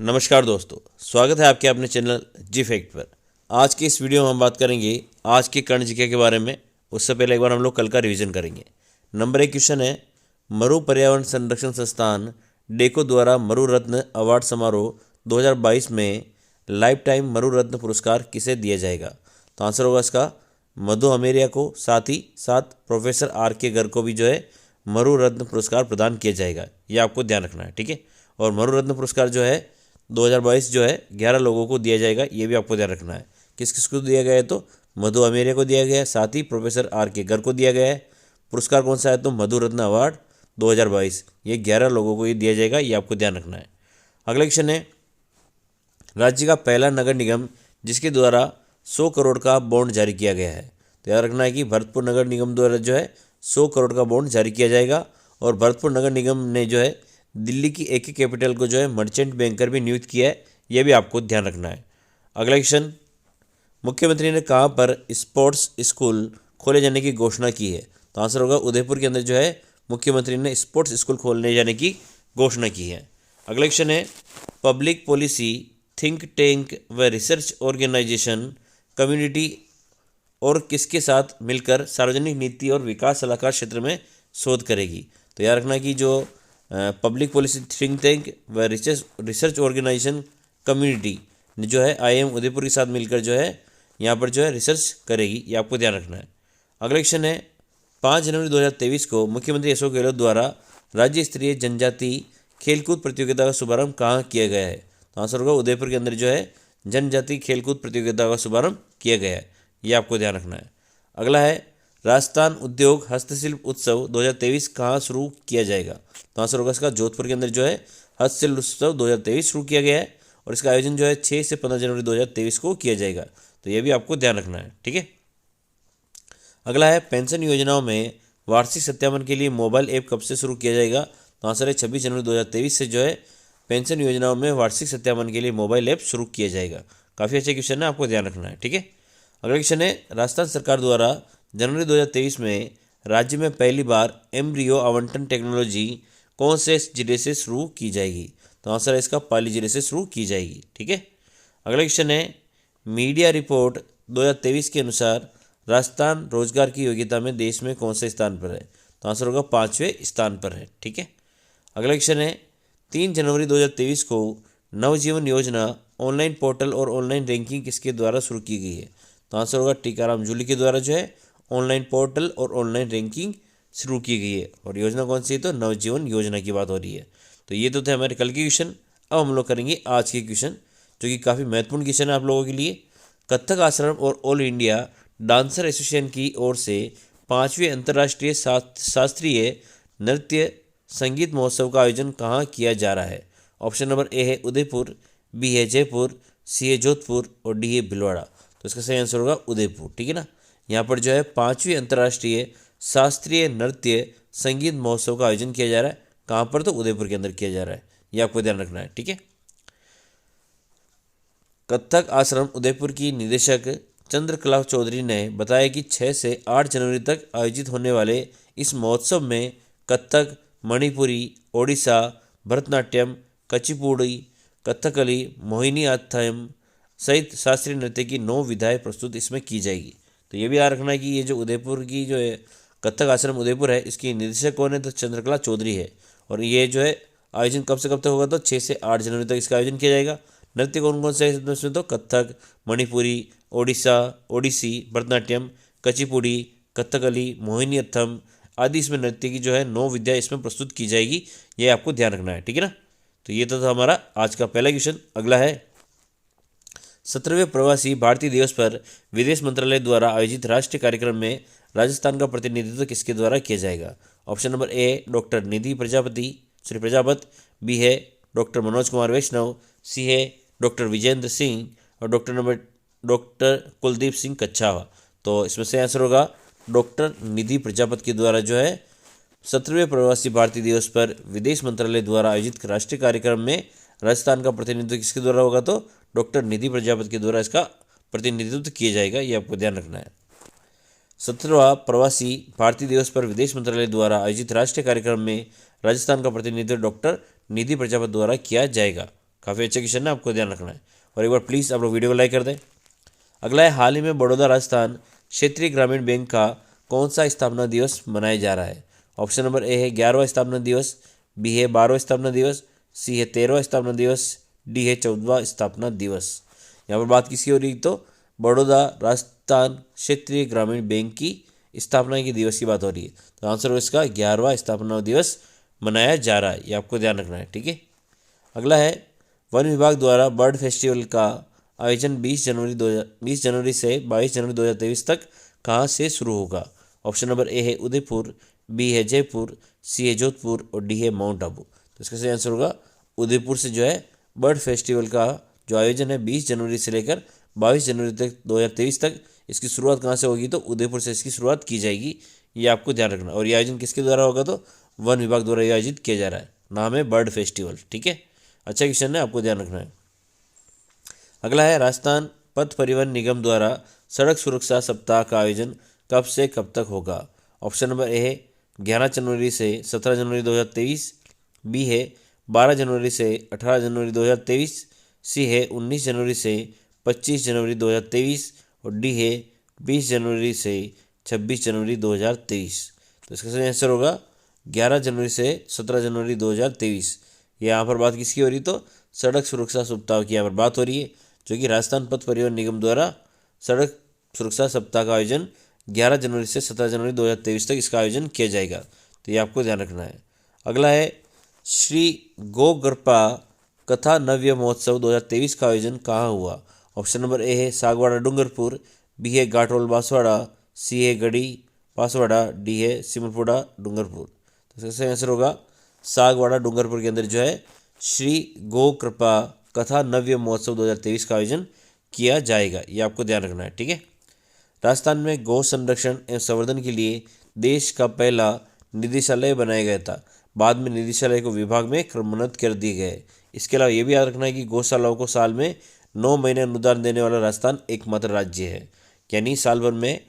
नमस्कार दोस्तों, स्वागत है आपके अपने चैनल जी फैक्ट पर। आज की इस वीडियो में हम बात करेंगे आज के कर्ण जीके के बारे में। उससे पहले एक बार हम लोग कल का रिवीजन करेंगे। नंबर 1 क्वेश्चन है, मरु पर्यावरण संरक्षण संस्थान डेको द्वारा मरु रत्न अवार्ड समारोह 2022 में लाइफ टाइम मरु रत्न पुरस्कार किसे दिया जाएगा? तो आंसर होगा इसका मधु अमेरिया को, साथ ही साथ प्रोफेसर आर के गर्ग को भी जो है मरु रत्न पुरस्कार प्रदान किया जाएगा। ये आपको ध्यान रखना है, ठीक है। और मरु रत्न पुरस्कार जो है 2022 जो है 11 लोगों को दिया जाएगा। ये भी आपको ध्यान रखना है। किस किस को दिया गया है? तो मधु अमेरिया को दिया गया है, साथ ही प्रोफेसर आर के गर्ग को दिया गया है। पुरस्कार कौन सा है? तो मधु रत्न अवार्ड 2022। ये 11 लोगों को ये दिया जाएगा, ये आपको ध्यान रखना है। अगला क्वेश्चन है, राज्य का पहला नगर निगम जिसके द्वारा 100 करोड़ का बॉन्ड जारी किया गया है। तो याद रखना है कि भरतपुर नगर निगम द्वारा जो है 100 करोड़ का बॉन्ड जारी किया जाएगा। और भरतपुर नगर निगम ने जो है दिल्ली की एक कैपिटल को जो है मर्चेंट बैंकर भी नियुक्त किया है। यह भी आपको ध्यान रखना है। अगला क्वेश्चन, मुख्यमंत्री ने कहाँ पर स्पोर्ट्स स्कूल खोले जाने की घोषणा की है? तो आंसर होगा उदयपुर के अंदर जो है मुख्यमंत्री ने स्पोर्ट्स स्कूल खोलने जाने की घोषणा की है। अगला क्वेश्चन है, पब्लिक पॉलिसी थिंक टैंक व रिसर्च ऑर्गेनाइजेशन कम्युनिटी और किसके साथ मिलकर सार्वजनिक नीति और विकास सलाहकार क्षेत्र में शोध करेगी? तो याद रखना कि जो पब्लिक पॉलिसी थिंक टैंक व रिसर्च ऑर्गेनाइजेशन कम्युनिटी ने जो है IIM उदयपुर के साथ मिलकर जो है यहाँ पर जो है रिसर्च करेगी। ये आपको ध्यान रखना है। अगला क्वेश्चन है, 5 जनवरी 2023 को मुख्यमंत्री अशोक गहलोत द्वारा राज्य स्तरीय जनजाति खेलकूद प्रतियोगिता का शुभारंभ कहाँ किया गया है? तो आंसर होगा उदयपुर के अंदर जो है जनजाति खेलकूद प्रतियोगिता का शुभारंभ किया गया है। ये आपको ध्यान रखना है। अगला है, राजस्थान उद्योग हस्तशिल्प उत्सव 2023 कहाँ शुरू किया जाएगा? तो आंसर होगा इसका जोधपुर के अंदर जो है हस्तशिल्प उत्सव 2023 शुरू किया गया है। और इसका आयोजन जो है 6 से 15 जनवरी 2023 को किया जाएगा। तो ये भी आपको ध्यान रखना है, ठीक है। अगला है, पेंशन योजनाओं में वार्षिक सत्यापन के लिए मोबाइल ऐप कब से शुरू किया जाएगा? तो आंसर है 26 जनवरी 2023 से जो है पेंशन योजनाओं में वार्षिक सत्यापन के लिए मोबाइल ऐप शुरू किया जाएगा। काफ़ी अच्छा क्वेश्चन है, आपको ध्यान रखना है, ठीक है। अगला क्वेश्चन है, राजस्थान सरकार द्वारा जनवरी 2023 में राज्य में पहली बार एम्ब्रियो आवंटन टेक्नोलॉजी कौन से जिले से शुरू की जाएगी? तो आंसर है इसका पाली जिले से शुरू की जाएगी, ठीक है। अगला क्वेश्चन है, मीडिया रिपोर्ट 2023 के अनुसार राजस्थान रोजगार की योग्यता में देश में कौन से स्थान पर है? तो आंसर होगा 5वें स्थान पर है, ठीक है। अगला क्वेश्चन है, 3 जनवरी 2023 को नवजीवन योजना ऑनलाइन पोर्टल और ऑनलाइन रैंकिंग किसके द्वारा शुरू की गई है? तो आंसर होगा टीकाराम जूली के द्वारा जो है ऑनलाइन पोर्टल और ऑनलाइन रैंकिंग शुरू की गई है। और योजना कौन सी है? तो नवजीवन योजना की बात हो रही है। तो ये तो थे हमारे कल के क्वेश्चन। अब हम लोग करेंगे आज के क्वेश्चन, जो कि काफ़ी महत्वपूर्ण क्वेश्चन है आप लोगों के लिए। कथक आश्रम और ऑल इंडिया डांसर एसोसिएशन की ओर से 5वें अंतर्राष्ट्रीय शास्त्रीय नृत्य संगीत महोत्सव का आयोजन कहाँ किया जा रहा है? ऑप्शन नंबर ए है उदयपुर, बी है जयपुर, सी है जोधपुर और डी है भिलवाड़ा। तो इसका सही आंसर होगा उदयपुर, ठीक है ना। यहाँ पर जो है 5वीं अंतर्राष्ट्रीय शास्त्रीय नृत्य संगीत महोत्सव का आयोजन किया जा रहा है। कहाँ पर? तो उदयपुर के अंदर किया जा रहा है। ये आपको ध्यान रखना है, ठीक है। कथक आश्रम उदयपुर की निदेशक चंद्रकला चौधरी ने बताया कि 6 से 8 जनवरी तक आयोजित होने वाले इस महोत्सव में कथक, मणिपुरी, ओडिशा, भरतनाट्यम, कुचिपुड़ी, कथकली, मोहिनी अट्टम सहित शास्त्रीय नृत्य की 9 विधाएं प्रस्तुत इसमें की जाएगी। तो ये भी याद रखना है कि ये जो उदयपुर की जो है कथक आश्रम उदयपुर है, इसकी निदेशक कौन है? तो चंद्रकला चौधरी है। और ये जो है आयोजन कब से कब तक होगा? तो 6 से 8 जनवरी तक इसका आयोजन किया जाएगा। नृत्य कौन कौन से है इसमें? तो कथक, मणिपुरी, ओडिसी, भरतनाट्यम, कुचिपुड़ी, कथकली, मोहिनी अट्टम आदि इसमें नृत्य की जो है 9 विद्या इसमें प्रस्तुत की जाएगी। ये आपको ध्यान रखना है, ठीक है ना। तो ये तो था हमारा आज का पहला क्वेश्चन। अगला है, 17वें प्रवासी भारतीय दिवस पर विदेश मंत्रालय द्वारा आयोजित राष्ट्रीय कार्यक्रम में राजस्थान का प्रतिनिधित्व किसके द्वारा किया जाएगा? Option number A doctor Nidhi Prajapat, B है डॉक्टर मनोज कुमार वैष्णव, सी है डॉक्टर विजेंद्र सिंह और डॉक्टर कुलदीप सिंह कच्छावा। तो इसमें से आंसर होगा डॉक्टर निधि प्रजापति के द्वारा जो है 17वें प्रवासी भारतीय दिवस पर विदेश मंत्रालय द्वारा आयोजित राष्ट्रीय कार्यक्रम में राजस्थान का प्रतिनिधित्व किसके द्वारा होगा? तो डॉक्टर निधि प्रजापति के द्वारा इसका प्रतिनिधित्व किया जाएगा। ये आपको ध्यान रखना है। 17वां प्रवासी भारतीय दिवस पर विदेश मंत्रालय द्वारा आयोजित राष्ट्रीय कार्यक्रम में राजस्थान का प्रतिनिधित्व डॉक्टर निधि प्रजापति द्वारा किया जाएगा। काफ़ी अच्छा क्वेश्चन है, आपको ध्यान रखना है। और एक बार प्लीज़ आप लोग वीडियो को लाइक कर दें। अगला है, हाल ही में बड़ौदा राजस्थान क्षेत्रीय ग्रामीण बैंक का कौन सा स्थापना दिवस मनाया जा रहा है? ऑप्शन नंबर ए है 11वां स्थापना दिवस, बी है 12वां स्थापना दिवस, सी है 13वां स्थापना दिवस, डी है 14वां स्थापना दिवस। यहाँ पर बात किसकी हो रही? तो बड़ौदा राजस्थान क्षेत्रीय ग्रामीण बैंक की स्थापना के दिवस की बात हो रही है। तो आंसर हो इसका 11वां स्थापना दिवस मनाया जा रहा है, ये आपको ध्यान रखना है, ठीक है। अगला है, वन विभाग द्वारा बर्ड फेस्टिवल का आयोजन 20 जनवरी से 22 जनवरी 2023 तक कहाँ से शुरू होगा? ऑप्शन नंबर ए है उदयपुर, बी है जयपुर, सी है जोधपुर और डी है माउंट आबू। तो इसका सही आंसर होगा उदयपुर से जो है बर्ड फेस्टिवल का जो आयोजन है 20 जनवरी से लेकर 22 जनवरी तक 2023 तक, इसकी शुरुआत कहाँ से होगी? तो उदयपुर से इसकी शुरुआत की जाएगी, ये आपको ध्यान रखना। और ये आयोजन किसके द्वारा होगा? तो वन विभाग द्वारा ये आयोजित किया जा रहा है, नाम है बर्ड फेस्टिवल, ठीक है। अच्छा क्वेश्चन है, आपको ध्यान रखना है। अगला है, राजस्थान पथ परिवहन निगम द्वारा सड़क सुरक्षा सप्ताह का आयोजन कब से कब तक होगा? ऑप्शन नंबर ए है 11 जनवरी से 17 जनवरी 2023, बी है 12 जनवरी से 18 जनवरी 2023, सी है 19 जनवरी से 25 जनवरी 2023 और डी है 20 जनवरी से 26 जनवरी 2023। तो इसका सही आंसर होगा 11 जनवरी से 17 जनवरी 2023। यहाँ पर बात किसकी हो रही? तो सड़क सुरक्षा सप्ताह की यहाँ पर बात हो रही है, जो कि राजस्थान पथ परिवहन निगम द्वारा सड़क सुरक्षा सप्ताह का आयोजन 11 जनवरी से 17 जनवरी 2023 तक इसका आयोजन किया जाएगा। तो ये आपको ध्यान रखना है। अगला है, श्री गोगरपा कथा नव्य महोत्सव 2023 का आयोजन कहाँ हुआ? ऑप्शन नंबर ए है सागवाड़ा डूंगरपुर, बी है घाटोल बांसवाड़ा, सी है गढ़ी बांसवाड़ा, डी है सिमलपुरा डूंगरपुर। तो इसका सही आंसर होगा सागवाड़ा डूंगरपुर के अंदर जो है श्री गो कृपा कथा नव्य महोत्सव 2023 का आयोजन किया जाएगा, ये आपको ध्यान रखना है, ठीक है। राजस्थान में गौ संरक्षण एवं संवर्धन के लिए देश का पहला निदेशालय बनाया गया था, बाद में निदेशालय को विभाग में क्रमोन्नत कर दिए गए। इसके अलावा ये भी याद रखना है कि गौशालाओं को साल में 9 महीने अनुदान देने वाला राजस्थान एकमात्र राज्य है, यानी साल भर में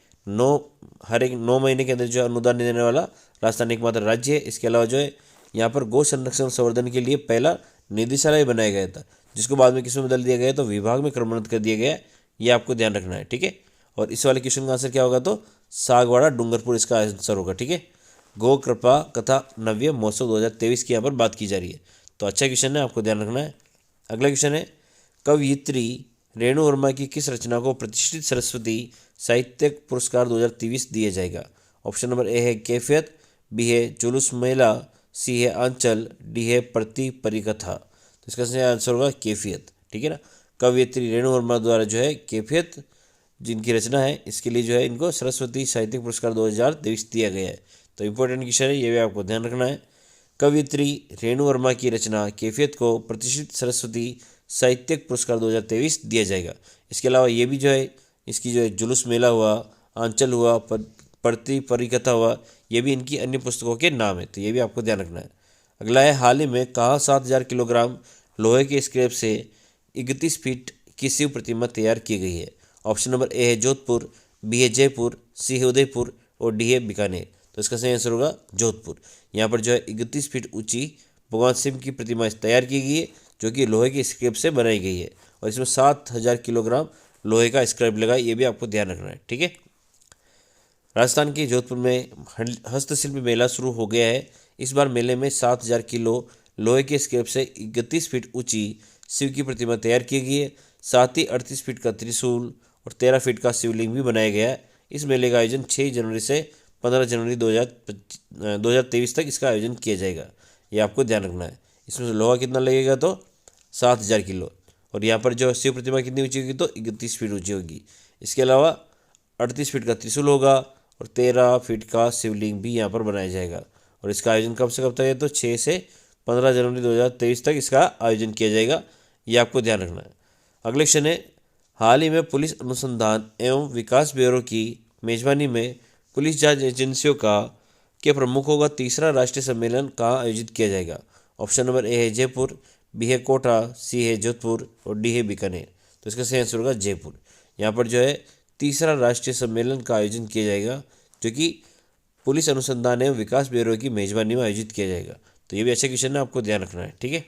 हर एक 9 महीने के अंदर जो अनुदान देने वाला राजस्थान एकमात्र राज्य है। इसके अलावा जो है यहाँ पर गौ संरक्षण संवर्धन के लिए पहला निदेशालय बनाया गया था, जिसको बाद में किसमें बदल दिया गया? तो विभाग में क्रमोन्नत कर दिया गया, ये आपको ध्यान रखना है, ठीक है। और इस वाले क्वेश्चन का आंसर क्या होगा? तो सागवाड़ा डूंगरपुर इसका आंसर होगा, ठीक है। गो कृपा कथा नव्य महोत्सव 2023 की यहाँ पर बात की जा रही है, तो अच्छा क्वेश्चन है, आपको ध्यान रखना है। अगला क्वेश्चन है, कवयित्री रेणु वर्मा की किस रचना को प्रतिष्ठित सरस्वती साहित्यिक पुरस्कार 2023 दिया जाएगा? ऑप्शन नंबर ए है कैफियत, बी है जुलूस मेला, सी है आंचल, डी है प्रति परिकथा। तो इसका सही आंसर होगा कैफियत, ठीक है ना। कवयित्री रेणु वर्मा द्वारा जो है कैफियत जिनकी रचना है, इसके लिए जो है इनको सरस्वती साहित्यिक पुरस्कार 2023 दिया गया है। तो इंपॉर्टेंट क्वेश्चन है, ये भी आपको ध्यान रखना है। कवयित्री रेणु वर्मा की रचना कैफियत को प्रतिष्ठित सरस्वती साहित्यिक पुरस्कार 2023 दिया जाएगा। इसके अलावा ये भी जो है इसकी जो है जुलूस मेला हुआ, आंचल हुआ, प्रति परिकथा हुआ, ये भी इनकी अन्य पुस्तकों के नाम है, तो ये भी आपको ध्यान रखना है। अगला है, हाल ही में कहाँ 7000 किलोग्राम लोहे के स्क्रैप से 31 फीट की शिव प्रतिमा तैयार की गई है? ऑप्शन नंबर ए है जोधपुर, बी है जयपुर, सी है उदयपुर और डी है बीकानेर। तो इसका सही आंसर होगा जोधपुर। यहाँ पर जो है 31 फीट ऊंची भगवान शिव की प्रतिमा तैयार की गई है, जो कि लोहे के स्क्रैप से बनाई गई है, और इसमें 7000 किलोग्राम लोहे का स्क्रैप लगा है, ये भी आपको ध्यान रखना है, ठीक है। राजस्थान के जोधपुर में हस्तशिल्प मेला शुरू हो गया है। इस बार मेले में 7000 किलो लोहे के स्क्रैप से 31 फीट ऊंची शिव की प्रतिमा तैयार की गई है। साथ ही 38 फीट का त्रिशूल और 13 फीट का शिवलिंग भी बनाया गया है। इस मेले का आयोजन 6 जनवरी से 15 जनवरी 2023 तक इसका आयोजन किया जाएगा, ये आपको ध्यान रखना है। इसमें लोहा कितना लगेगा? तो 7000 किलो। और यहाँ पर जो शिव प्रतिमा कितनी ऊंची होगी? तो 31 फीट ऊंची होगी। इसके अलावा 38 फीट का त्रिशूल होगा और 13 फीट का शिवलिंग भी यहाँ पर बनाया जाएगा। और इसका आयोजन कब से कब तक है? तो 6 से 15 जनवरी 2023 तक इसका आयोजन किया जाएगा, ये आपको ध्यान रखना है। अगले क्वेश्चन है, हाल ही में पुलिस अनुसंधान एवं विकास ब्यूरो की मेजबानी में पुलिस जांच एजेंसियों के प्रमुखों का तीसरा राष्ट्रीय सम्मेलन कहाँ आयोजित किया जाएगा? ऑप्शन नंबर ए है जयपुर, बी है कोटा, सी है जोधपुर और डी है बीकानेर। तो इसका सही आंसर होगा जयपुर। यहाँ पर जो है तीसरा राष्ट्रीय सम्मेलन का आयोजन किया जाएगा, जो कि पुलिस अनुसंधान एवं विकास ब्यूरो की मेजबानी में आयोजित किया जाएगा। तो ये भी अच्छा क्वेश्चन है, आपको ध्यान रखना है, ठीक है।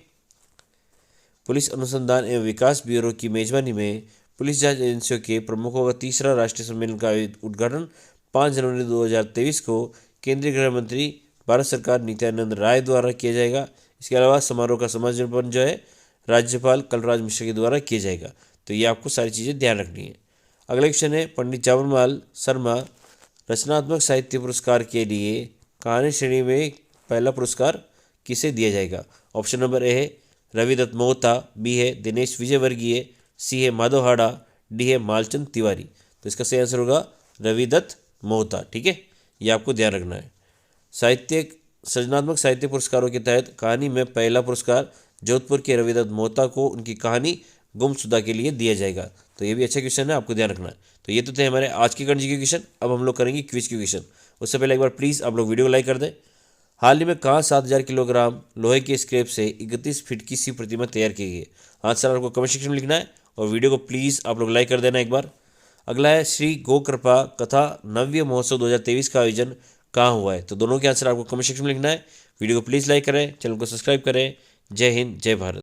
पुलिस अनुसंधान एवं विकास ब्यूरो की मेजबानी में पुलिस जांच एजेंसियों के प्रमुखों का तीसरा राष्ट्रीय सम्मेलन का उद्घाटन 5 जनवरी 2023 को केंद्रीय गृह मंत्री भारत सरकार नित्यानंद राय द्वारा किया जाएगा। इसके अलावा समारोह का समापन जो है राज्यपाल कलराज मिश्र के द्वारा किया जाएगा। तो ये आपको सारी चीज़ें ध्यान रखनी है। अगला क्वेश्चन है, पंडित जवाहरलाल शर्मा रचनात्मक साहित्य पुरस्कार के लिए कहानी श्रेणी में पहला पुरस्कार किसे दिया जाएगा? ऑप्शन नंबर ए है रविदत्त मोहता, बी है दिनेश विजयवर्गीय, सी है माधव हाड़ा, डी है मालचंद तिवारी। तो इसका सही आंसर होगा रविदत्त मोहता। ठीक है, ये आपको ध्यान रखना है। सृजनात्मक साहित्य पुरस्कारों के तहत कहानी में पहला पुरस्कार जोधपुर के रविदत्त मोहता को उनकी कहानी गुमशुदा के लिए दिया जाएगा। तो ये भी अच्छा क्वेश्चन है, आपको ध्यान रखना है। तो ये तो थे हमारे आज के करंट जीके क्वेश्चन। अब हम लोग करेंगे क्विज के क्वेश्चन। उससे पहले एक बार प्लीज़ आप लोग वीडियो को लाइक कर दें। हाल ही में कहाँ 7000 किलोग्राम लोहे के स्क्रैप से 31 फीट की शिव प्रतिमा तैयार की गई है? आंसर आपको कमेंट सेक्शन में लिखना है और वीडियो को प्लीज़ आप लोग लाइक कर देना एक बार। अगला है, श्री गोकृपा कथा नव्य महोत्सव 2023 का आयोजन कहाँ हुआ है? तो दोनों के आंसर आपको कमेंट सेक्शन में लिखना है। वीडियो को प्लीज़ लाइक करें, चैनल को सब्सक्राइब करें। जय हिंद, जय भारत।